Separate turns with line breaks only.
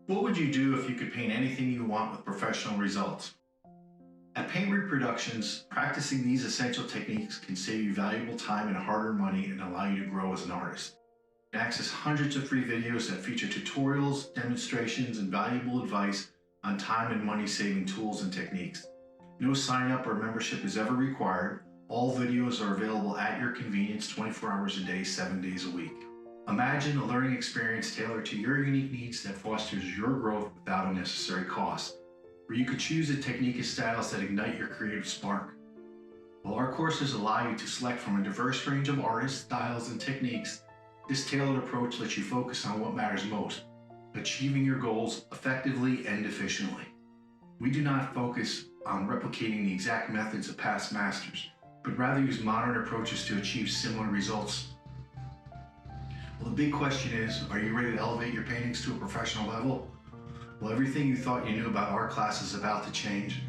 What would you do if you could paint anything you want with professional results? At Paint Reproductions, practicing these essential techniques can save you valuable time and hard-earned money and allow you to grow as an artist. You can access hundreds of free videos that feature tutorials, demonstrations, and valuable advice on time and money-saving tools and techniques. No sign-up or membership is ever required. All videos are available at your convenience 24 hours a day, 7 days a week. Imagine a learning experience tailored to your unique needs that fosters your growth without unnecessary cost, where you could choose the technique and styles that ignite your creative spark. While our courses allow you to select from a diverse range of artists, styles, and techniques, this tailored approach lets you focus on what matters most, achieving your goals effectively and efficiently. We do not focus on replicating the exact methods of past masters, but rather use modern approaches to achieve similar results. Well, the big question is, are you ready to elevate your paintings to a professional level? Well, everything you thought you knew about art class is about to change.